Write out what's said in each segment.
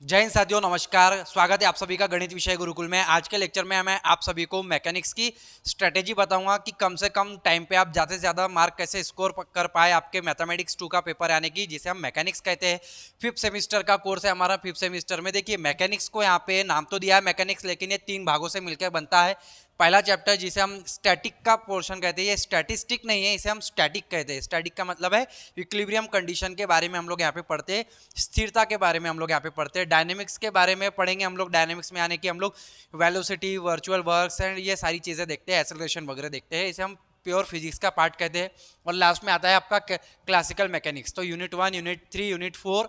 जय हिंद साथियों, नमस्कार। स्वागत है आप सभी का गणित विषय गुरुकुल में। आज के लेक्चर में मैं आप सभी को मैकेनिक्स की स्ट्रेटेजी बताऊंगा कि कम से कम टाइम पे आप ज़्यादा से ज़्यादा मार्क कैसे स्कोर कर पाए आपके मैथमेटिक्स 2 का पेपर आने की, जिसे हम मैकेनिक्स कहते हैं। फिफ्थ सेमिस्टर का कोर्स है हमारा। फिफ्थ सेमिस्टर में देखिए मैकेनिक्स को यहाँ पे नाम तो दिया है मैकेनिक्स, लेकिन ये 3 भागों से मिलकर बनता है। पहला चैप्टर जिसे हम स्टैटिक का पोर्शन कहते हैं, ये स्टैटिस्टिक नहीं है, इसे हम स्टैटिक कहते हैं। स्टैटिक का मतलब है इक्विलिब्रियम कंडीशन के बारे में हम लोग यहाँ पे पढ़ते हैं, स्थिरता के बारे में हम लोग यहाँ पे पढ़ते हैं, डायनेमिक्स के बारे में पढ़ेंगे हम लोग। डायनेमिक्स में आने की हम लोग वेलोसिटी, वर्चुअल वर्क्स एंड ये सारी चीज़ें देखते हैं, एक्सेलरेशन वगैरह देखते हैं। इसे हम प्योर फिजिक्स का पार्ट कहते हैं। और लास्ट में आता है आपका क्लासिकल मैकेनिक्स। तो यूनिट 1, यूनिट 3, यूनिट 4,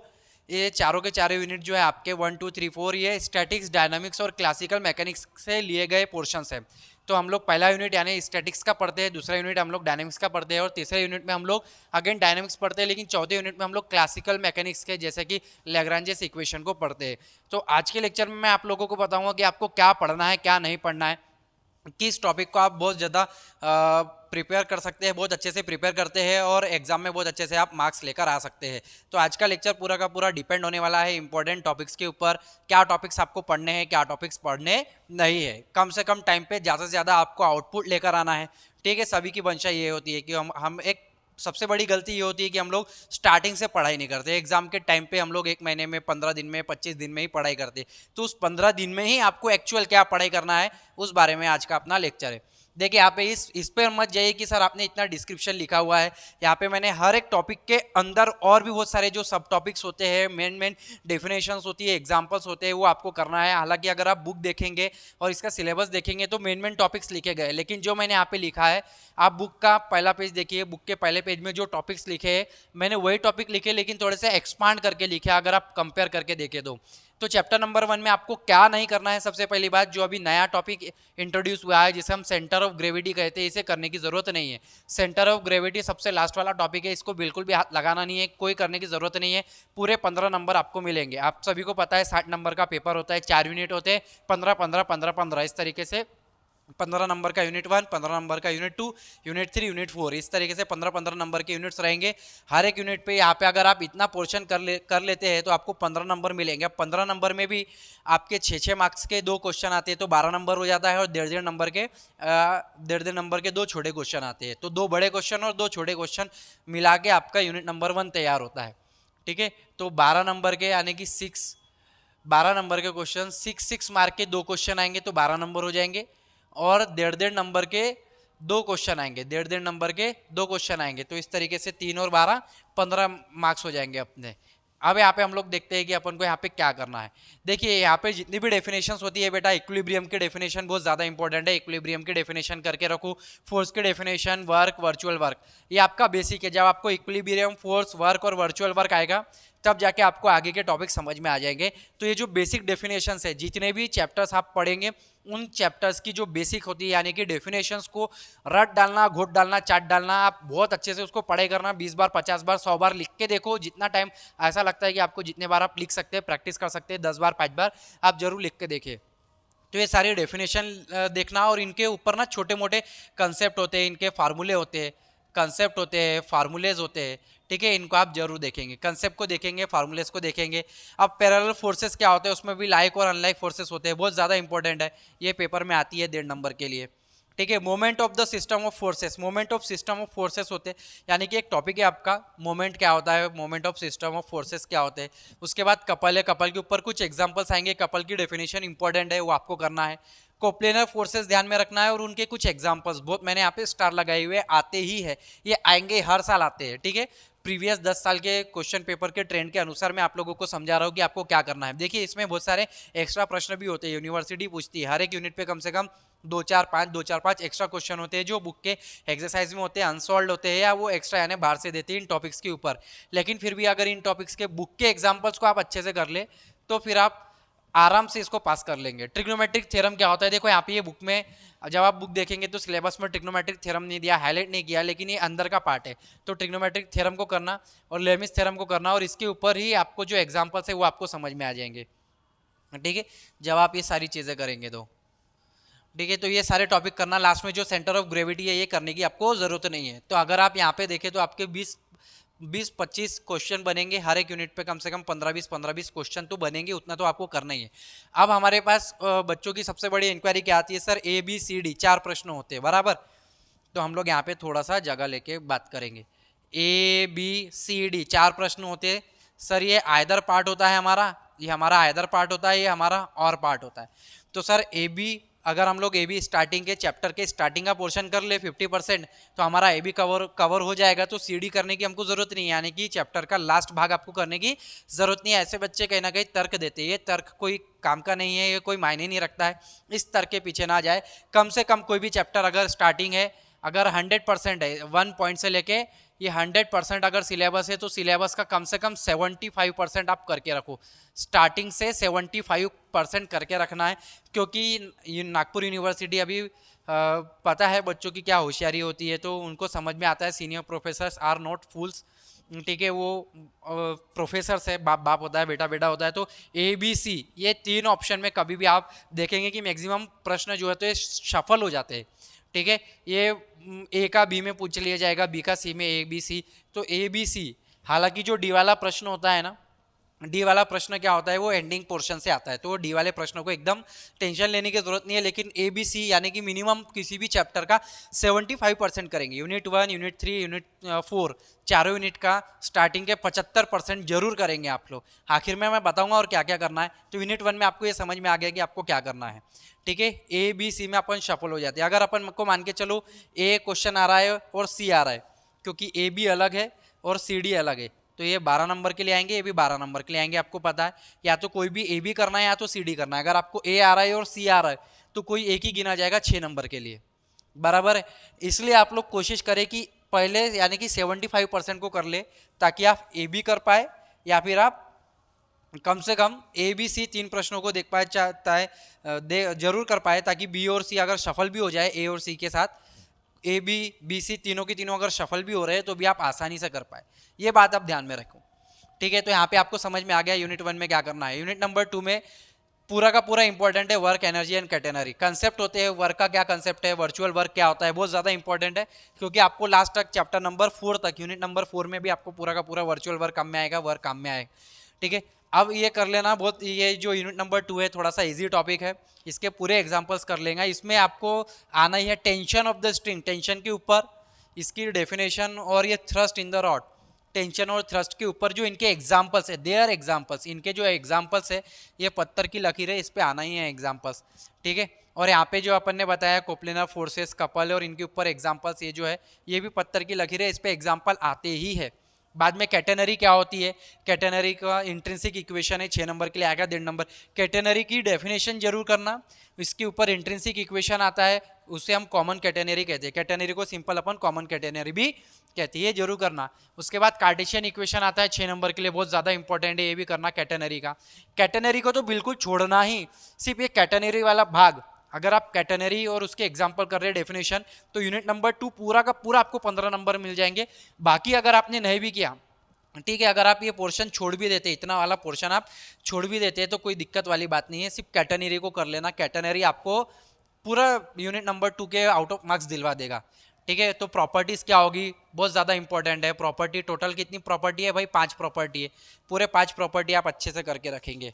ये चारों के चारों यूनिट जो है आपके 1, 2, 3, 4 ये स्टैटिक्स, डायनामिक्स और क्लासिकल मैकेनिक्स से लिए गए पोर्शंस है। तो हम लोग पहला यूनिट यानी स्टैटिक्स का पढ़ते हैं, दूसरा यूनिट हम लोग डायनामिक्स का पढ़ते हैं और तीसरे यूनिट में हम लोग अगेन डायनामिक्स पढ़ते हैं, लेकिन चौथे यूनिट में हम लोग क्लासिकल मैकेनिक्स के जैसे कि लैग्रांजेस इक्वेशन को पढ़ते हैं। तो आज के लेक्चर में मैं आप लोगों को बताऊंगा कि आपको क्या पढ़ना है, क्या नहीं पढ़ना है, किस टॉपिक को आप बहुत ज़्यादा प्रिपेयर कर सकते हैं, बहुत अच्छे से प्रिपेयर करते हैं और एग्जाम में बहुत अच्छे से आप मार्क्स लेकर आ सकते हैं। तो आज का लेक्चर पूरा का पूरा डिपेंड होने वाला है इंपॉर्टेंट टॉपिक्स के ऊपर। क्या टॉपिक्स आपको पढ़ने हैं, क्या टॉपिक्स पढ़ने नहीं है। कम से कम टाइम पे ज़्यादा से ज़्यादा आपको आउटपुट लेकर आना है। ठीक है, सभी की मंशा ये होती है कि हम एक सबसे बड़ी गलती ये होती है कि हम लोग स्टार्टिंग से पढ़ाई नहीं करते। एग्जाम के टाइम पे हम लोग 1 महीने में, 15 दिन में, 25 दिन में ही पढ़ाई करते। तो उस 15 दिन में ही आपको एक्चुअल क्या पढ़ाई करना है उस बारे में आज का अपना लेक्चर है। देखिए यहाँ पे इस पे मत जाइए कि सर आपने इतना डिस्क्रिप्शन लिखा हुआ है। यहाँ पे मैंने हर एक टॉपिक के अंदर और भी बहुत सारे जो सब टॉपिक्स होते हैं, मेन डेफिनेशंस होती है, एग्जांपल्स होते हैं, वो आपको करना है। हालांकि अगर आप बुक देखेंगे और इसका सिलेबस देखेंगे तो मेन टॉपिक्स लिखे गए, लेकिन जो मैंने यहाँ पे लिखा है, आप बुक का पहला पेज देखिए। बुक के पहले पेज में जो टॉपिक्स लिखे हैं मैंने वही टॉपिक लिखे, लेकिन थोड़े से एक्सपांड करके लिखे। अगर आप कंपेयर करके देखें तो चैप्टर नंबर 1 में आपको क्या नहीं करना है। सबसे पहली बात, जो अभी नया टॉपिक इंट्रोड्यूस हुआ है जिसे हम सेंटर ऑफ ग्रेविटी कहते हैं, इसे करने की जरूरत नहीं है। सेंटर ऑफ ग्रेविटी सबसे लास्ट वाला टॉपिक है, इसको बिल्कुल भी हाथ लगाना नहीं है, कोई करने की जरूरत नहीं है। पूरे 15 नंबर आपको मिलेंगे। आप सभी को पता है 60 नंबर का पेपर होता है, 4 यूनिट होते हैं, 15 15 15 15 इस तरीके से 15 नंबर का यूनिट 1, 15 नंबर का यूनिट 2, यूनिट 3, यूनिट 4, इस तरीके से 15-15 नंबर के यूनिट्स रहेंगे। हर एक यूनिट पे यहाँ पे अगर आप इतना पोर्शन कर लेते हैं तो आपको 15 नंबर मिलेंगे। अब 15 नंबर में भी आपके 6-6 मार्क्स के 2 क्वेश्चन आते हैं तो 12 नंबर हो जाता है, और 1.5-1.5 नंबर के 2 छोटे क्वेश्चन आते हैं। तो 2 बड़े क्वेश्चन और 2 छोटे क्वेश्चन मिला के आपका यूनिट नंबर 1 तैयार होता है। ठीक है, तो 12 नंबर के यानी कि 12 नंबर के क्वेश्चन, 6 मार्क के 2 क्वेश्चन आएंगे तो 12 नंबर हो जाएंगे, और 1.5 नंबर के 2 क्वेश्चन आएंगे, 1.5 नंबर के 2 क्वेश्चन आएंगे। तो इस तरीके से 3 और 12 15 मार्क्स हो जाएंगे अपने। अब यहाँ पे हम लोग देखते हैं कि अपन को यहाँ पे क्या करना है। देखिए यहाँ पे जितनी भी डेफिनेशंस होती है बेटा, इक्विलिब्रियम की डेफिनेशन बहुत ज़्यादा इंपॉर्टेंट है। इक्विलिब्रियम की डेफिनेशन करके रखो, फोर्स की डेफिनेशन, वर्क, वर्चुअल वर्क, ये आपका बेसिक है। जब आपको इक्विलिब्रियम, फोर्स, वर्क और वर्चुअल वर्क आएगा तब जाके आपको आगे के टॉपिक समझ में आ जाएंगे। तो ये जो बेसिक डेफिनेशंस है, जितने भी चैप्टर्स आप पढ़ेंगे उन चैप्टर्स की जो बेसिक होती है यानी कि डेफिनेशंस को रट डालना, घोट डालना, चाट डालना, आप बहुत अच्छे से उसको पढ़ाई करना। 20 बार, 50 बार, 100 बार लिख के देखो। जितना टाइम ऐसा लगता है कि आपको, जितने बार आप लिख सकते हैं, प्रैक्टिस कर सकते हैं, 10 बार, 5 बार आप जरूर लिख के देखिए। तो ये सारी डेफिनेशन देखना, और इनके ऊपर ना छोटे मोटे कंसेप्ट होते हैं, इनके फार्मूले होते हैं, कंसेप्ट होते हैं, फार्मूलेज होते हैं। ठीक है, इनको आप जरूर देखेंगे, कंसेप्ट को देखेंगे, फार्मूलेज को देखेंगे। अब पैरेलल फोर्सेस क्या होते हैं, उसमें भी लाइक और अनलाइक फोर्सेस होते हैं, बहुत ज़्यादा इंपॉर्टेंट है, ये पेपर में आती है 1.5 नंबर के लिए। ठीक है, moment of the system of forces, moment of system of forces होते हैं, यानी कि एक टॉपिक है आपका मोमेंट क्या होता है, moment of system of forces क्या होते हैं। उसके बाद कपल है, कपल के ऊपर कुछ एग्जांपल्स आएंगे, कपल की डेफिनेशन इंपॉर्टेंट है, वो आपको करना है। कोप्लेनर फोर्सेस ध्यान में रखना है और उनके कुछ एग्जांपल्स, बहुत मैंने यहाँ पे स्टार लगाए हुए, आते ही है, ये आएंगे, हर साल आते हैं। ठीक है, प्रीवियस 10 साल के क्वेश्चन पेपर के ट्रेंड के अनुसार मैं आप लोगों को समझा रहा हूँ कि आपको क्या करना है। देखिए इसमें बहुत सारे एक्स्ट्रा प्रश्न भी होते हैं, यूनिवर्सिटी पूछती है, हर एक यूनिट पे कम से कम 2-4-5 एक्स्ट्रा क्वेश्चन होते हैं जो बुक के एक्सरसाइज में होते हैं, अनसॉल्व होते हैं, या वो एक्स्ट्रा यानी बाहर से देते हैं इन टॉपिक्स के ऊपर। लेकिन फिर भी अगर इन टॉपिक्स के बुक के एग्जाम्पल्स को आप अच्छे से कर ले तो फिर आप आराम से इसको पास कर लेंगे। ट्रिग्नोमेट्रिक थ्योरम क्या होता है, देखो यहाँ पे ये बुक में, जब आप बुक देखेंगे तो सिलेबस में ट्रिग्नोमेट्रिक थ्योरम नहीं दिया, हाईलाइट नहीं किया, लेकिन ये अंदर का पार्ट है। तो ट्रिग्नोमेट्रिक थ्योरम को करना और लेमिस थ्योरम को करना, और इसके ऊपर ही आपको जो एग्जाम्पल्स है वो आपको समझ में आ जाएंगे। ठीक है, जब आप ये सारी चीज़ें करेंगे तो ठीक है, तो ये सारे टॉपिक करना। लास्ट में जो सेंटर ऑफ ग्रेविटी है ये करने की आपको ज़रूरत नहीं है। तो अगर आप यहाँ पे देखें तो आपके 20 20-25 क्वेश्चन बनेंगे हर एक यूनिट पे, कम से कम 15-20 क्वेश्चन तो बनेंगे, उतना तो आपको करना ही है। अब हमारे पास बच्चों की सबसे बड़ी इंक्वायरी क्या आती है, सर ABCD 4 प्रश्न होते हैं बराबर। तो हम लोग यहाँ पे थोड़ा सा जगह लेके बात करेंगे। ABCD 4 प्रश्न होते हैं सर, ये आइदर पार्ट होता है हमारा, ये हमारा आइदर पार्ट होता है, ये हमारा और पार्ट होता है। तो सर AB, अगर हम लोग AB स्टार्टिंग के चैप्टर के स्टार्टिंग का पोर्शन कर ले 50%, तो हमारा AB कवर हो जाएगा। तो CD करने की हमको जरूरत नहीं है, यानी कि चैप्टर का लास्ट भाग आपको करने की जरूरत नहीं है। ऐसे बच्चे कहीं ना कहीं तर्क देते हैं, ये तर्क कोई काम का नहीं है, ये कोई मायने नहीं रखता है, इस तर्क के पीछे ना जाए। कम से कम कोई भी चैप्टर अगर स्टार्टिंग है, अगर 100% है 1 पॉइंट से लेके ये 100% अगर सिलेबस है, तो सिलेबस का कम से कम 75% आप करके रखो, स्टार्टिंग से 75% करके रखना है। क्योंकि नागपुर यूनिवर्सिटी अभी पता है बच्चों की क्या होशियारी होती है, तो उनको समझ में आता है सीनियर प्रोफेसर्स आर नॉट फूल्स, ठीक है, वो प्रोफेसर से बाप बाप होता है, बेटा बेटा होता है। तो ABC ये 3 ऑप्शन में कभी भी आप देखेंगे कि मैक्सिमम प्रश्न जो है तो ये सफल हो जाते हैं, ठीक है। ये A का B में पूछ लिया जाएगा, B का C में, ABC। तो ABC, हालांकि जो D वाला प्रश्न होता है ना, डी वाला प्रश्न क्या होता है, वो एंडिंग पोर्शन से आता है, तो डी वाले प्रश्नों को एकदम टेंशन लेने की जरूरत नहीं है। लेकिन ABC यानी कि मिनिमम किसी भी चैप्टर का 75% करेंगे, यूनिट 1, यूनिट 3, यूनिट 4, चारों यूनिट का स्टार्टिंग के 75% जरूर करेंगे आप लोग। आखिर में मैं बताऊंगा और क्या क्या करना है। तो यूनिट 1 में आपको ये समझ में आ गया कि आपको क्या करना है, ठीक है। ABC में अपन सफल हो जाते हैं। अगर अपन को मान के चलो A क्वेश्चन आ रहा है और C आ रहा है, क्योंकि AB अलग है और CD अलग है, तो ये 12 नंबर के लिए आएंगे, ये भी 12 नंबर के लिए आएंगे। आपको पता है या तो कोई भी AB करना है या तो CD करना है। अगर आपको A आ रहा है और C आ रहा है, तो कोई एक ही गिना जाएगा 6 नंबर के लिए, बराबर है। इसलिए आप लोग कोशिश करें कि पहले यानी कि 75% को कर ले, ताकि आप AB कर पाए या फिर आप कम से कम ABC 3 प्रश्नों को देख पाए, चाहता है जरूर कर पाए, ताकि B और C अगर सफल भी हो जाए A और C के साथ, ABC तीनों की तीनों अगर सफल भी हो रहे हैं, तो भी आप आसानी से कर पाए। ये बात आप ध्यान में रखो, ठीक है। तो यहाँ पे आपको समझ में आ गया यूनिट 1 में क्या करना है। यूनिट नंबर 2 में पूरा का पूरा इंपॉर्टेंट है work, energy and catenary. Concept होते हैं वर्क का, क्या कंसेप्ट है, वर्चुअल वर्क क्या होता है, बहुत ज्यादा इंपॉर्टेंट है। क्योंकि आपको लास्ट तक चैप्टर नंबर 4 तक, यूनिट नंबर 4 में भी आपको पूरा का पूरा वर्चुअल वर्क काम में आएगा, वर्क काम में आएगा, ठीक है। अब ये कर लेना बहुत, ये जो यूनिट नंबर 2 है थोड़ा सा इजी टॉपिक है, इसके पूरे एग्जांपल्स कर लेंगे। इसमें आपको आना ही है tension of the string, tension के ऊपर इसकी डेफिनेशन, और ये thrust in the rod, tension और थ्रस्ट के ऊपर जो इनके एग्जांपल्स है, देयर एग्जांपल्स, इनके जो एग्जांपल्स है, ये पत्थर की लकीर है, इस पे आना ही है एग्जांपल्स, ठीक है। और यहाँ पे जो अपन ने बताया कोप्लेनर फोर्सेस, कपल, और इनके ऊपर एग्जांपल्स, ये जो है ये भी पत्थर की लकीर है, इस पे एग्जांपल आते ही है। बाद में कैटेनरी क्या होती है, कैटेनरी का इंट्रिंसिक इक्वेशन है, 6 नंबर के लिए आएगा, 1.5 नंबर। कैटेनरी की डेफिनेशन जरूर करना, इसके ऊपर इंट्रिंसिक इक्वेशन आता है, उसे हम कॉमन कैटेनरी कहते हैं। कैटेनरी को सिंपल अपन कॉमन कैटेनरी भी कहते हैं, ये जरूर करना। उसके बाद कार्टेशियन इक्वेशन आता है 6 नंबर के लिए, बहुत ज़्यादा इंपॉर्टेंट है, ये भी करना कैटेनरी का। कैटेनरी को तो बिल्कुल छोड़ना ही, सिर्फ ये कैटेनरी वाला भाग, अगर आप कैटेनरी और उसके एग्जाम्पल कर रहे हैं डेफिनेशन, तो यूनिट नंबर 2 पूरा का पूरा आपको 15 नंबर मिल जाएंगे। बाकी अगर आपने नहीं भी किया, ठीक है, अगर आप ये पोर्शन छोड़ भी देते, इतना वाला पोर्शन आप छोड़ भी देते, तो कोई दिक्कत वाली बात नहीं है, सिर्फ कैटेनरी को कर लेना। कैटेनरी आपको पूरा यूनिट नंबर 2 के आउट ऑफ मार्क्स दिलवा देगा, ठीक है। तो प्रॉपर्टीज क्या होगी, बहुत ज़्यादा इंपॉर्टेंट है। प्रॉपर्टी टोटल कितनी प्रॉपर्टी है भाई, 5 प्रॉपर्टी है, पूरे 5 प्रॉपर्टी आप अच्छे से करके रखेंगे।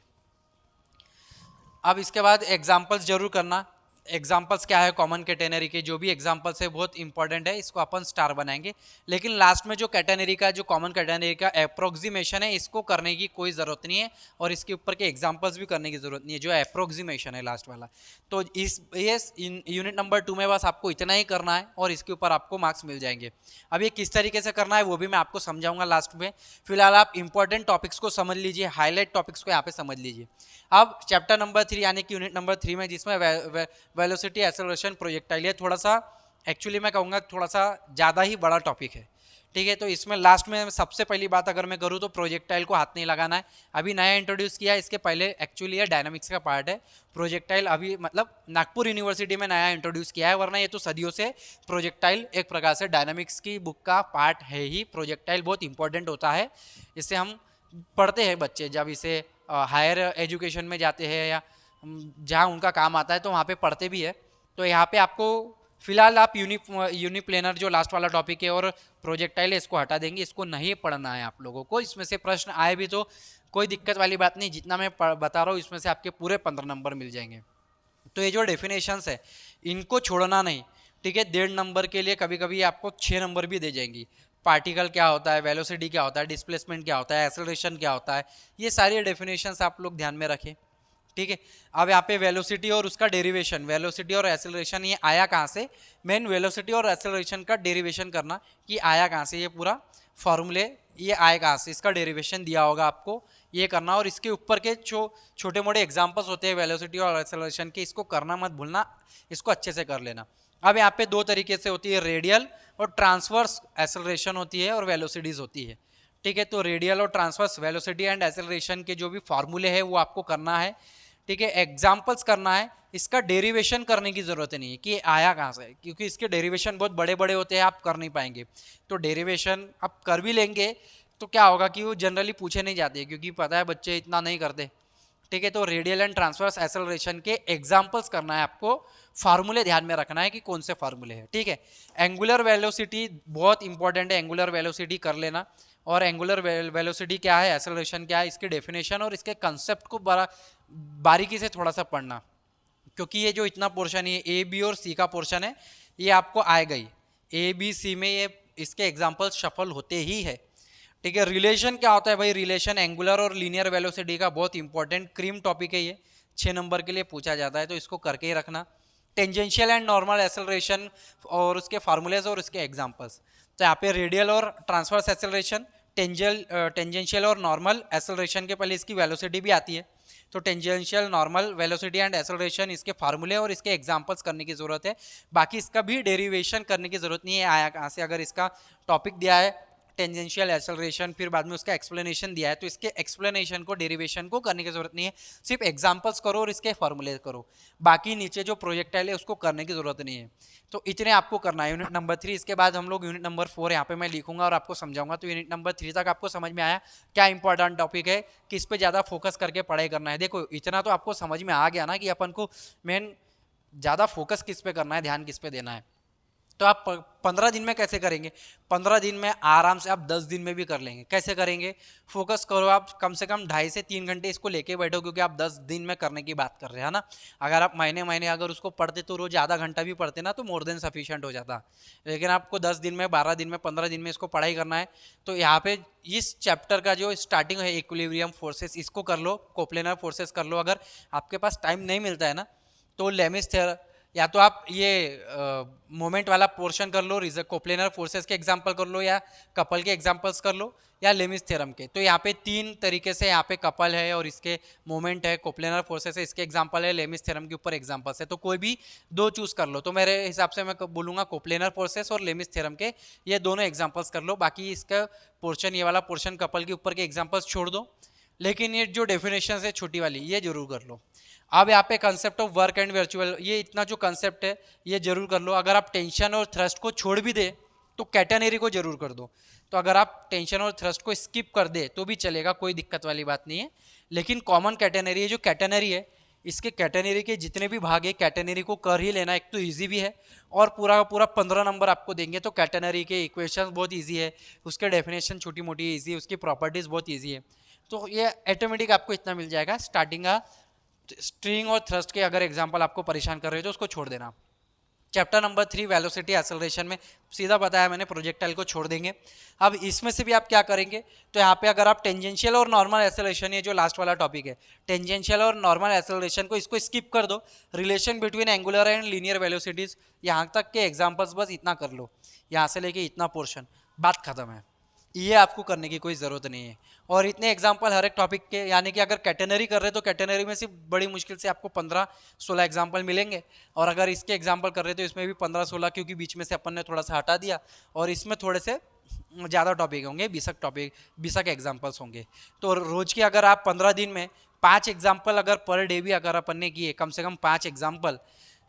अब इसके बाद एग्जाम्पल्स जरूर करना। एग्जाम्पल्स क्या है कॉमन कैटेनरी के, जो भी एग्जाम्पल्स है बहुत इंपॉर्टेंट है, इसको अपन स्टार बनाएंगे। लेकिन लास्ट में जो कैटेनरी का, जो कॉमन कैटेनरी का अप्रोक्सीमेशन है, इसको करने की कोई ज़रूरत नहीं है, और इसके ऊपर के एग्जाम्पल्स भी करने की ज़रूरत नहीं है, जो अप्रोक्सीमेशन है लास्ट वाला। तो इस यूनिट नंबर 2 में बस आपको इतना ही करना है, और इसके ऊपर आपको मार्क्स मिल जाएंगे। अब ये किस तरीके से करना है वो भी मैं आपको समझाऊंगा लास्ट में। फिलहाल आप इंपॉर्टेंट टॉपिक्स को समझ लीजिए, हाईलाइट टॉपिक्स को यहाँ पे समझ लीजिए। अब चैप्टर नंबर 3 यानी कि यूनिट नंबर 3 में, जिसमें वेलोसिटी, एक्सेलरेशन, प्रोजेक्टाइल, ये थोड़ा सा एक्चुअली मैं कहूँगा थोड़ा सा ज़्यादा ही बड़ा टॉपिक है, ठीक है। तो इसमें लास्ट में सबसे पहली बात अगर मैं करूँ तो प्रोजेक्टाइल को हाथ नहीं लगाना है, अभी नया इंट्रोड्यूस किया है, इसके पहले एक्चुअली ये डायनामिक्स का पार्ट है। प्रोजेक्टाइल अभी मतलब नागपुर यूनिवर्सिटी में नया इंट्रोड्यूस किया है, वरना ये तो सदियों से प्रोजेक्टाइल एक प्रकार से डायनामिक्स की बुक का पार्ट है ही। प्रोजेक्टाइल बहुत इंपॉर्टेंट होता है, इसे हम पढ़ते हैं बच्चे जब इसे हायर एजुकेशन में जाते हैं या जहाँ उनका काम आता है, तो वहाँ पे पढ़ते भी है। तो यहाँ पे आपको फिलहाल आप यूनिप्लेनर जो लास्ट वाला टॉपिक है और प्रोजेक्टाइल है इसको हटा देंगे, इसको नहीं पढ़ना है आप लोगों को। इसमें से प्रश्न आए भी तो कोई दिक्कत वाली बात नहीं, जितना मैं बता रहा हूँ इसमें से आपके पूरे 15 नंबर मिल जाएंगे। तो ये जो डेफिनेशंस है इनको छोड़ना नहीं, ठीक है। 1.5 नंबर के लिए कभी कभी आपको 6 नंबर भी दे जाएंगी। पार्टिकल क्या होता है, वेलोसिटी क्या होता है, डिस्प्लेसमेंट क्या होता है, एक्सेलरेशन क्या होता है, ये सारी डेफिनेशंस आप लोग ध्यान में रखें, ठीक है। अब यहाँ पे वेलोसिटी और उसका डेरिवेशन, वेलोसिटी और एक्सेलरेशन ये आया कहाँ से, मेन वेलोसिटी और एक्सेलरेशन का डेरिवेशन करना कि आया कहाँ से, ये पूरा फॉर्मूले ये आए कहाँ से, इसका डेरिवेशन दिया होगा आपको, ये करना। और इसके ऊपर के जो छोटे मोटे एग्जांपल्स होते हैं वेलोसिटी और एक्सेलरेशन के, इसको करना मत भूलना, इसको अच्छे से कर लेना। अब यहाँ पे दो तरीके से होती है, रेडियल और ट्रांसवर्स एक्सेलरेशन होती है और वेलोसिटीज होती है, ठीक है। तो रेडियल और ट्रांसवर्स वेलोसिटी एंड एक्सेलरेशन के जो भी फॉर्मूले हैं वो आपको करना है, ठीक है। एग्जाम्पल्स करना है, इसका डेरिवेशन करने की जरूरत नहीं है कि आया कहाँ से, क्योंकि इसके डेरिवेशन बहुत बड़े बड़े होते हैं, आप कर नहीं पाएंगे। तो डेरिवेशन आप कर भी लेंगे तो क्या होगा कि वो जनरली पूछे नहीं जाते, क्योंकि पता है बच्चे इतना नहीं करते, ठीक है। तो रेडियल एंड ट्रांसवर्स एक्सेलरेशन के एग्जाम्पल्स करना है आपको, फार्मूले ध्यान में रखना है कि कौन से फार्मूले हैं, ठीक है। एंगुलर वेलोसिटी बहुत इंपॉर्टेंट है, एंगुलर वेलोसिटी कर लेना। और एंगुलर वेलोसिटी क्या है, एक्सेलरेशन क्या है, इसके डेफिनेशन और इसके कंसेप्ट को बड़ा बारीकी से थोड़ा सा पढ़ना, क्योंकि ये जो इतना पोर्शन है ए बी और सी का पोर्शन है, ये आपको आएगा ही, ए बी सी में ये इसके एग्जाम्पल्स शफल होते ही है, ठीक है। रिलेशन क्या होता है भाई, रिलेशन एंगुलर और लीनियर वेलोसिटी का बहुत इंपॉर्टेंट क्रीम टॉपिक है, ये 6 नंबर के लिए पूछा जाता है, तो इसको करके ही रखना। टेंजेंशियल एंड नॉर्मल एक्सेलरेशन और उसके फार्मूलेज और उसके एग्जांपल्स, तो यहाँ पे रेडियल और ट्रांसवर्स एक्सेलरेशन, टेंजेंशियल और नॉर्मल एक्सेलरेशन के पहले इसकी वेलोसिटी भी आती है, तो tangential, normal, velocity and acceleration इसके फार्मूले और इसके एग्जांपल्स करने की जरूरत है। बाकी इसका भी डेरिवेशन करने की जरूरत नहीं है, आया कहाँ से। अगर इसका टॉपिक दिया है टेंजेंशियल एक्सेलरेशन, फिर बाद में उसका एक्सप्लेनेशन दिया है, तो इसके एक्सप्लेनेशन को, डेरिवेशन को करने की जरूरत नहीं है, सिर्फ एग्जांपल्स करो और इसके फॉर्मूले करो। बाकी नीचे जो प्रोजेक्टाइल है उसको करने की जरूरत नहीं है। तो इतने आपको करना है यूनिट नंबर 3। इसके बाद हम लोग यूनिट नंबर 4 यहाँ पे मैं लिखूंगा और आपको समझाऊंगा। तो यूनिट नंबर 3 तक आपको समझ में आया क्या इंपॉर्टेंट टॉपिक है, किस पे ज़्यादा फोकस करके पढ़ाई करना है। देखो इतना तो आपको समझ में आ गया ना कि अपन को मेन ज़्यादा फोकस किस पे करना है, ध्यान किस पे देना है। तो आप 15 दिन में कैसे करेंगे, 15 दिन में आराम से आप 10 दिन में भी कर लेंगे। कैसे करेंगे, फोकस करो, आप कम से कम 2.5 से 3 घंटे इसको लेके बैठो, क्योंकि आप 10 दिन में करने की बात कर रहे हैं ना। अगर आप महीने महीने अगर उसको पढ़ते तो रोज आधा घंटा भी पढ़ते ना तो मोर देन सफिशिएंट हो जाता। लेकिन आपको 10 दिन में, 12 दिन में, 15 दिन में इसको पढ़ाई करना है। तो यहाँ पे इस चैप्टर का जो स्टार्टिंग है इक्विलिब्रियम फोर्सेस, इसको कर लो, कोप्लेनर फोर्सेस कर लो। अगर आपके पास टाइम नहीं मिलता है ना तो लेमिस थ्योरम, या तो आप ये मोमेंट वाला पोर्शन कर लो, कोप्लेनर फोर्सेस के एग्जांपल कर लो, या कपल के एग्जांपल्स कर लो, या लेमिस थ्योरम के। तो यहाँ पे 3 तरीके से, यहाँ पे कपल है और इसके मोमेंट है, कोप्लेनर फोर्सेस है इसके एग्जांपल है, लेमिस थ्योरम के ऊपर एग्जांपल्स है। तो कोई भी 2 चूज कर लो। तो मेरे हिसाब से मैं बोलूँगा कोप्लेनर फोर्सेस और लेमिस थ्योरम के ये दोनों एग्जाम्पल्स कर लो। बाकी इसका पोर्शन, ये वाला पोर्शन कपल के ऊपर के एग्जाम्पल्स छोड़ दो, लेकिन ये जो डेफिनेशन है छोटी वाली ये जरूर कर लो। अब यहाँ पे concept of work and virtual, ये इतना जो कंसेप्ट है ये जरूर कर लो। अगर आप टेंशन और थ्रस्ट को छोड़ भी दे तो कैटेनरी को जरूर कर दो। तो अगर आप टेंशन और थ्रस्ट को स्किप कर दे तो भी चलेगा, कोई दिक्कत वाली बात नहीं है। लेकिन कॉमन कैटेनरी है, जो कैटेनरी है इसके कैटेनरी के जितने भी भाग है कैटेनरी को कर ही लेना। एक तो ईजी भी है और पूरा का पूरा 15 नंबर आपको देंगे। तो कैटेनरी के इक्वेशन बहुत ईजी है, उसके डेफिनेशन छोटी मोटी ईजी है, उसकी प्रॉपर्टीज बहुत ईजी है। तो ये ऑटोमेटिक आपको इतना मिल जाएगा। स्टार्टिंग का स्ट्रिंग और थ्रस्ट के अगर एग्जांपल आपको परेशान कर रहे हो तो उसको छोड़ देना। चैप्टर नंबर 3 वेलोसिटी एक्सेलरेशन में सीधा बताया मैंने, प्रोजेक्टाइल को छोड़ देंगे। अब इसमें से भी आप क्या करेंगे, तो यहाँ पे अगर आप टेंजेंशियल और नॉर्मल एक्सेलरेशन, ये जो लास्ट वाला टॉपिक है टेंजेंशियल और नॉर्मल एक्सेलरेशन को, इसको स्किप कर दो। Relation between angular and linear velocities, यहाँ तक के एग्जाम्पल्स बस इतना कर लो, यहाँ से लेके इतना पोर्शन, बात खत्म है। ये आपको करने की कोई ज़रूरत नहीं है। और इतने एग्जाम्पल हर एक टॉपिक के, यानी कि अगर कैटेनरी कर रहे हो तो कैटेनरी में सिर्फ बड़ी मुश्किल से आपको 15-16 एग्जाम्पल मिलेंगे। और अगर इसके एग्जाम्पल कर रहे हो तो इसमें भी 15-16, क्योंकि बीच में से अपन ने थोड़ा सा हटा दिया और इसमें थोड़े से ज़्यादा टॉपिक होंगे, 20 एग्जाम्पल्स होंगे। तो रोज़ के अगर आप 15 दिन में 5 एग्जाम्पल अगर पर डे भी अगर अपन ने किए, कम से कम 5 एग्जाम्पल,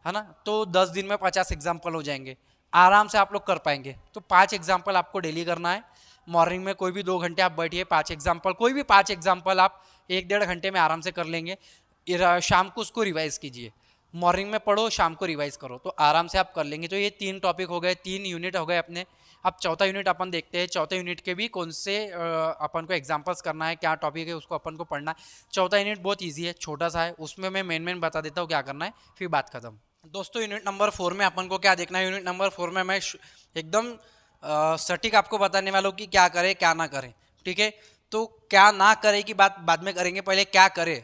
है ना, तो 10 दिन में 50 एग्जाम्पल हो जाएंगे, आराम से आप लोग कर पाएंगे। तो 5 एग्जाम्पल आपको डेली करना है। मॉर्निंग में कोई भी 2 घंटे आप बैठिए, 5 एग्जाम्पल, कोई भी 5 एग्जाम्पल आप 1-1.5 घंटे में आराम से कर लेंगे। शाम को उसको रिवाइज कीजिए, मॉर्निंग में पढ़ो, शाम को रिवाइज करो, तो आराम से आप कर लेंगे। तो ये 3 टॉपिक हो गए, 3 यूनिट हो गए अपने। अब चौथा यूनिट अपन देखते हैं, चौथे यूनिट के भी कौन से अपन को एग्जाम्पल्स करना है, क्या टॉपिक है उसको अपन को पढ़ना है। चौथा यूनिट बहुत ईजी है, छोटा सा है, उसमें मैं मेन बता देता हूँ क्या करना है, फिर बात खत्म। दोस्तों यूनिट नंबर 4 में अपन को क्या देखना है, यूनिट नंबर 4 में मैं एकदम सटीक आपको बताने वाला हूँ कि क्या करें क्या ना करें, ठीक है। तो क्या ना करें की बात बाद में करेंगे, पहले क्या करें,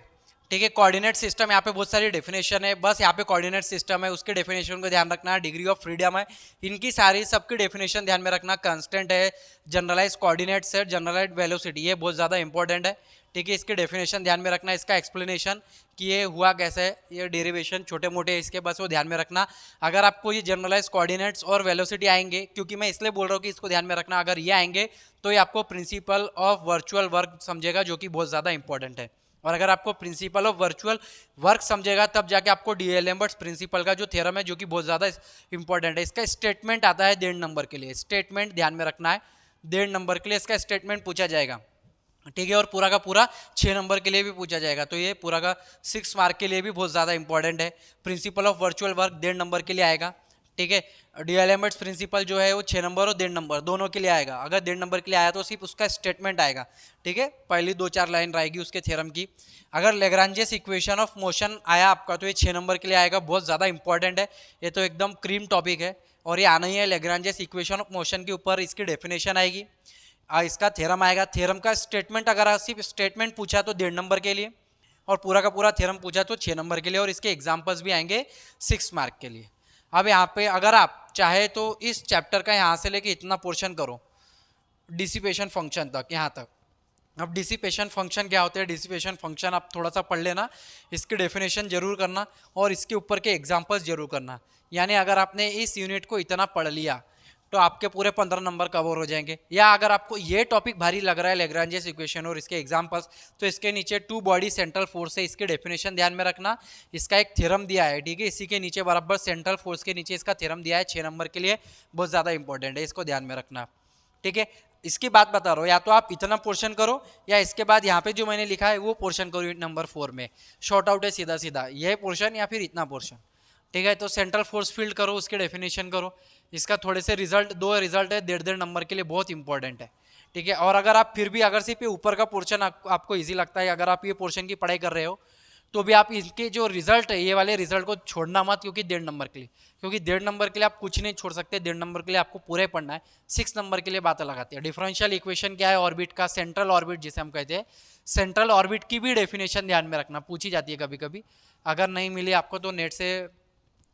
ठीक है। कोऑर्डिनेट सिस्टम, यहाँ पे बहुत सारी डेफिनेशन है, बस यहाँ पे कोऑर्डिनेट सिस्टम है, उसके डेफिनेशन को ध्यान रखना। डिग्री ऑफ फ्रीडम है, इनकी सारी सबकी डेफिनेशन ध्यान में रखना। कांस्टेंट है, जनरलाइज कोऑर्डिनेट्स है, जनरलाइज वेलोसिटी, ये बहुत ज़्यादा इंपॉर्टेंट है, ठीक है। इसके डेफिनेशन ध्यान में रखना, इसका एक्सप्लेनेशन कि ये हुआ कैसे है, ये डेरिवेशन छोटे मोटे इसके बस वो ध्यान में रखना। अगर आपको ये जनरलाइज कोऑर्डिनेट्स और वेलोसिटी आएंगे, क्योंकि मैं इसलिए बोल रहा हूँ कि इसको ध्यान में रखना, अगर ये आएंगे तो ये आपको प्रिंसिपल ऑफ वर्चुअल वर्क समझेगा, जो कि बहुत ज़्यादा इंपॉर्टेंट है। और अगर आपको प्रिंसिपल ऑफ वर्चुअल वर्क समझेगा, तब जाके आपको डीएलएम्बर्ट्स प्रिंसिपल का जो थ्योरम है, जो कि बहुत ज़्यादा इंपॉर्टेंट है, इसका स्टेटमेंट आता है 1.5 नंबर के लिए। स्टेटमेंट ध्यान में रखना है, 1.5 नंबर के लिए इसका स्टेटमेंट पूछा जाएगा, ठीक है। और पूरा का पूरा 6 नंबर के लिए भी पूछा जाएगा, तो ये पूरा का 6 मार्क के लिए भी बहुत ज़्यादा इंपॉर्टेंट है। Principle of virtual work 1.5 number के लिए आएगा, ठीक है। डीएलएम्बर्ट्स प्रिंसिपल जो है वो 6 नंबर और 1.5 नंबर दोनों के लिए आएगा। अगर 1.5 नंबर के लिए आया तो सिर्फ उसका स्टेटमेंट आएगा, ठीक है। पहली 2-4 लाइन रहेगी उसके थ्योरम की। अगर लेग्रांजेस इक्वेशन ऑफ मोशन आया आपका, तो ये 6 नंबर के लिए आएगा, बहुत ज़्यादा इंपॉर्टेंट है, ये तो एकदम क्रीम टॉपिक है और ये आना ही है। लेग्रांजेस इक्वेशन ऑफ मोशन के ऊपर इसकी डेफिनेशन आएगी, इसका थ्योरम आएगा। थ्योरम का स्टेटमेंट अगर सिर्फ स्टेटमेंट पूछा तो 1.5 नंबर के लिए, और पूरा का पूरा थ्योरम पूछा तो 6 नंबर के लिए, और इसके एग्जाम्पल्स भी आएंगे 6 मार्क के लिए। अब यहाँ पे अगर आप चाहे तो इस चैप्टर का यहाँ से लेके इतना पोर्शन करो, डिसिपेशन फंक्शन तक, यहाँ तक। अब डिसिपेशन फंक्शन क्या होते हैं, डिसिपेशन फंक्शन आप थोड़ा सा पढ़ लेना, इसकी डेफिनेशन जरूर करना और इसके ऊपर के एग्जाम्पल्स जरूर करना। यानी अगर आपने इस यूनिट को इतना पढ़ लिया तो आपके पूरे 15 नंबर कवर हो जाएंगे। या अगर आपको ये टॉपिक भारी लग रहा है, लेग्रांजेस इक्वेशन और इसके एग्जांपल्स, तो इसके नीचे 2 बॉडी सेंट्रल फोर्स है, इसके डेफिनेशन ध्यान में रखना। इसका एक थ्योरम दिया है, ठीक है, इसी के नीचे बराबर सेंट्रल फोर्स के नीचे इसका थ्योरम दिया है 6 नंबर के लिए, बहुत ज़्यादा इंपॉर्टेंट है, इसको ध्यान में रखना, ठीक है। इसकी बात बता रहा हूँ, या तो आप इतना पोर्शन करो या इसके बाद यहाँ पे जो मैंने लिखा है वो पोर्शन करो यूनिट नंबर 4 में। शॉर्ट आउट है सीधा सीधा, यह पोर्शन या फिर इतना पोर्शन, ठीक है। तो सेंट्रल फोर्स फील्ड करो, उसके डेफिनेशन करो, इसका थोड़े से रिजल्ट, 2 रिजल्ट है 1.5 नंबर के लिए, बहुत इंपॉर्टेंट है, ठीक है। और अगर आप फिर भी अगर सिर्फ ऊपर का पोर्शन आपको इजी लगता है, अगर आप ये पोर्शन की पढ़ाई कर रहे हो, तो भी आप इनके जो रिजल्ट है, ये वाले रिजल्ट को छोड़ना मत, क्योंकि 1.5 नंबर के लिए, क्योंकि 1.5 नंबर के लिए आप कुछ नहीं छोड़ सकते, 1.5 नंबर के लिए आपको पूरे पढ़ना है। 6 नंबर के लिए बात अलग आती है। डिफरेंशियल इक्वेशन क्या है ऑर्बिट का, सेंट्रल ऑर्बिट जिसे हम कहते हैं, सेंट्रल ऑर्बिट की भी डेफिनेशन ध्यान में रखना, पूछी जाती है कभी कभी। अगर नहीं मिली आपको तो नेट से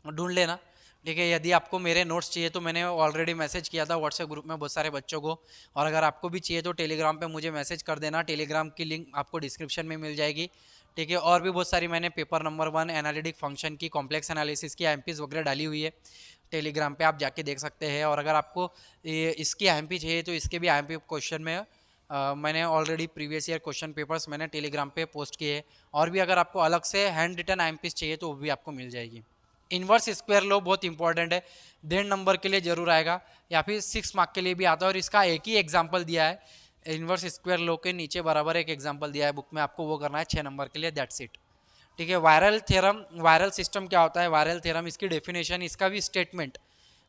ढूंढ लेना, ठीक है। यदि आपको मेरे नोट्स चाहिए तो मैंने ऑलरेडी मैसेज किया था व्हाट्सएप ग्रुप में बहुत सारे बच्चों को, और अगर आपको भी चाहिए तो टेलीग्राम पे मुझे मैसेज कर देना, टेलीग्राम की लिंक आपको डिस्क्रिप्शन में मिल जाएगी, ठीक है। और भी बहुत सारी मैंने पेपर नंबर 1 एनालिटिक फंक्शन की, कॉम्प्लेक्स एनालिसिस की एमपीज वगैरह डाली हुई है, टेलीग्राम पे आप जाके देख सकते हैं। और अगर आपको इसकी एमपी चाहिए तो इसके भी एमपी क्वेश्चन में मैंने already previous year question papers मैंने टेलीग्राम पे पोस्ट किए हैं। और भी अगर आपको अलग से हैंड रिटन एमपीज चाहिए तो वो भी आपको मिल जाएगी। इन्वर्स स्क्वायर लॉ बहुत इंपॉर्टेंट है, 1.5 नंबर के लिए जरूर आएगा, या फिर 6 मार्क के लिए भी आता है, और इसका एक ही एग्जाम्पल दिया है, इन्वर्स स्क्वायर लॉ के नीचे बराबर एक एग्जाम्पल दिया है बुक में, आपको वो करना है 6 नंबर के लिए, दैट्स इट, ठीक है। वायरल थ्योरम, वायरल सिस्टम क्या होता है, वायरल थ्योरम, इसकी डेफिनेशन, इसका भी स्टेटमेंट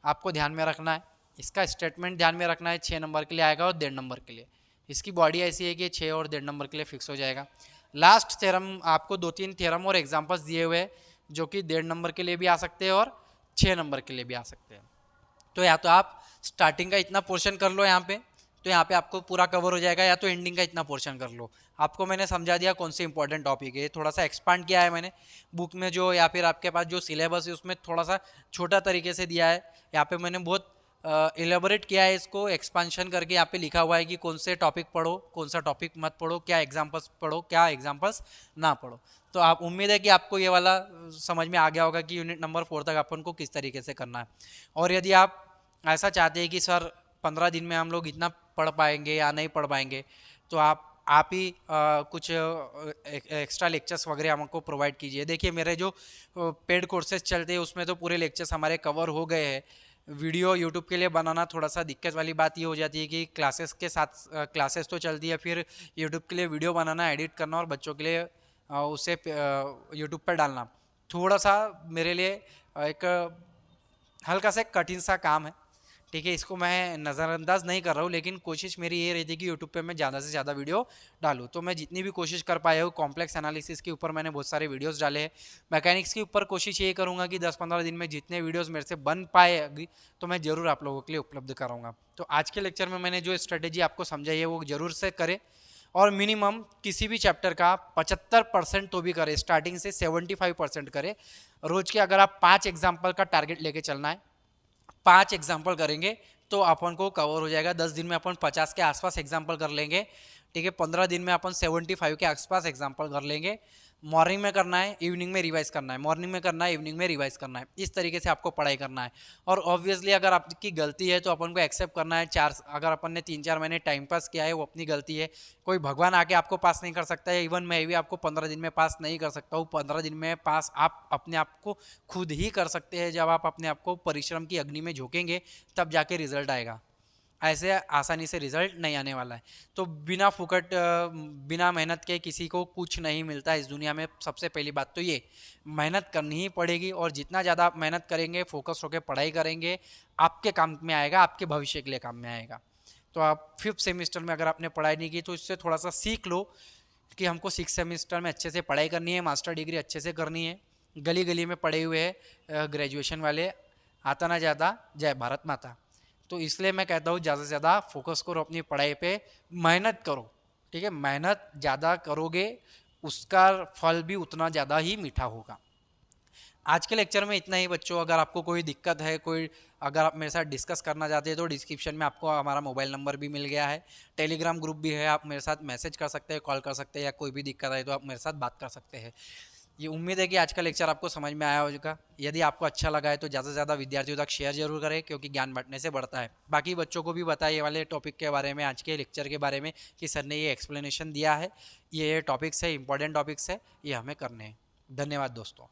आपको ध्यान में रखना है, इसका स्टेटमेंट ध्यान में रखना है, 6 नंबर के लिए आएगा और 1.5 नंबर के लिए। इसकी बॉडी ऐसी है कि 6 और 1.5 नंबर के लिए फिक्स हो जाएगा। लास्ट थ्योरम, आपको 2-3 थ्योरम और एग्जाम्पल्स दिए हुए हैं जो कि 1.5 नंबर के लिए भी आ सकते हैं और 6 नंबर के लिए भी आ सकते हैं। तो या तो आप स्टार्टिंग का इतना पोर्शन कर लो यहाँ पे, तो यहाँ पे आपको पूरा कवर हो जाएगा, या तो एंडिंग का इतना पोर्शन कर लो। आपको मैंने समझा दिया कौन से इंपॉर्टेंट टॉपिक है, थोड़ा सा एक्सपांड किया है मैंने बुक में जो, या फिर आपके पास जो सिलेबस है उसमें थोड़ा सा छोटा तरीके से दिया है। यहाँ पे मैंने बहुत एलेबोरेट किया है, इसको एक्सपांशन करके यहाँ पे लिखा हुआ है कि कौन से टॉपिक पढ़ो, कौन सा टॉपिक मत पढ़ो, क्या एग्जाम्पल्स पढ़ो, क्या एग्जाम्पल्स ना पढ़ो। तो आप, उम्मीद है कि आपको ये वाला समझ में आ गया होगा कि यूनिट नंबर 4 तक अपन को किस तरीके से करना है। और यदि आप ऐसा चाहते हैं कि सर 15 दिन में हम लोग इतना पढ़ पाएंगे या नहीं पढ़ पाएंगे, तो आप ही कुछ एक्स्ट्रा लेक्चर्स वगैरह हमको प्रोवाइड कीजिए। देखिए मेरे जो पेड कोर्सेज चलते हैं उसमें तो पूरे लेक्चर्स हमारे कवर हो गए हैं। वीडियो यूट्यूब के लिए बनाना थोड़ा सा दिक्कत वाली बात ये हो जाती है कि क्लासेस के साथ क्लासेस तो चलती है, फिर यूट्यूब के लिए वीडियो बनाना, एडिट करना और बच्चों के लिए उसे यूट्यूब पर डालना, थोड़ा सा मेरे लिए एक हल्का सा कठिन सा काम है, ठीक है। इसको मैं नज़रअंदाज नहीं कर रहा हूँ, लेकिन कोशिश मेरी ये रहती है कि यूट्यूब पे मैं ज़्यादा से ज़्यादा वीडियो डालूँ। तो मैं जितनी भी कोशिश कर पाया हूँ, कॉम्प्लेक्स एनालिसिस के ऊपर मैंने बहुत सारे वीडियोस डाले हैं। मैकेनिक्स के ऊपर कोशिश ये करूँगा कि 10-15 दिन में जितने वीडियोस मेरे से बन पाएगी तो मैं ज़रूर आप लोगों के लिए उपलब्ध कराऊँगा। तो आज के लेक्चर में मैंने जो स्ट्रेटेजी आपको समझाई है वो ज़रूर से करें, और मिनिमम किसी भी चैप्टर का 75% तो भी करें, स्टार्टिंग से 75% करें। रोज के अगर आप 5 एग्जाम्पल का टारगेट लेके चलना है, 5 एग्जाम्पल करेंगे तो अपन को कवर हो जाएगा। 10 दिन में अपन 50 के आसपास एग्जाम्पल कर लेंगे, ठीक है। 15 दिन में अपन 75 के आसपास एग्जाम्पल कर लेंगे। मॉर्निंग में करना है, इवनिंग में रिवाइज करना है, मॉर्निंग में करना है, इवनिंग में रिवाइज करना है। इस तरीके से आपको पढ़ाई करना है। और ऑब्वियसली अगर आपकी गलती है तो अपन को एक्सेप्ट करना है। अगर अपन ने 3-4 महीने टाइम पास किया है वो अपनी गलती है। कोई भगवान आके आपको पास नहीं कर सकता है। इवन मैं भी आपको 15 दिन में पास नहीं कर सकता हूँ। 15 दिन में पास आप अपने आप को खुद ही कर सकते हैं। जब आप अपने आप को परिश्रम की अग्नि में झोंकेंगे तब जाके रिजल्ट आएगा। ऐसे आसानी से रिजल्ट नहीं आने वाला है। तो बिना फुकट बिना मेहनत के किसी को कुछ नहीं मिलता इस दुनिया में। सबसे पहली बात तो ये, मेहनत करनी ही पड़ेगी, और जितना ज़्यादा आप मेहनत करेंगे, फोकस होकर पढ़ाई करेंगे, आपके काम में आएगा, आपके भविष्य के लिए काम में आएगा। तो आप 5th सेमिस्टर में अगर आपने पढ़ाई नहीं की तो इससे थोड़ा सा सीख लो कि हमको 6th सेमिस्टर में अच्छे से पढ़ाई करनी है, मास्टर डिग्री अच्छे से करनी है। गली गली में पढ़े हुए ग्रेजुएशन वाले, आता ना ज़्यादा, जय भारत माता। तो इसलिए मैं कहता हूँ ज़्यादा से ज़्यादा फोकस करो अपनी पढ़ाई पे, मेहनत करो, ठीक है। मेहनत ज़्यादा करोगे उसका फल भी उतना ज़्यादा ही मीठा होगा। आज के लेक्चर में इतना ही बच्चों। अगर आपको कोई दिक्कत है, कोई अगर आप मेरे साथ डिस्कस करना चाहते हैं तो डिस्क्रिप्शन में आपको हमारा मोबाइल नंबर भी मिल गया है, टेलीग्राम ग्रुप भी है, आप मेरे साथ मैसेज कर सकते हैं, कॉल कर सकते हैं, या कोई भी दिक्कत है तो आप मेरे साथ बात कर सकते हैं। ये उम्मीद है कि आज का लेक्चर आपको समझ में आया होगा। यदि आपको अच्छा लगा है तो ज़्यादा से ज़्यादा विद्यार्थियों तक शेयर जरूर करें, क्योंकि ज्ञान बांटने से बढ़ता है। बाकी बच्चों को भी बताइए वाले टॉपिक के बारे में, आज के लेक्चर के बारे में, कि सर ने ये एक्सप्लेनेशन दिया है, ये टॉपिक्स है, इंपॉर्टेंट टॉपिक्स है, ये हमें करने हैं। धन्यवाद दोस्तों।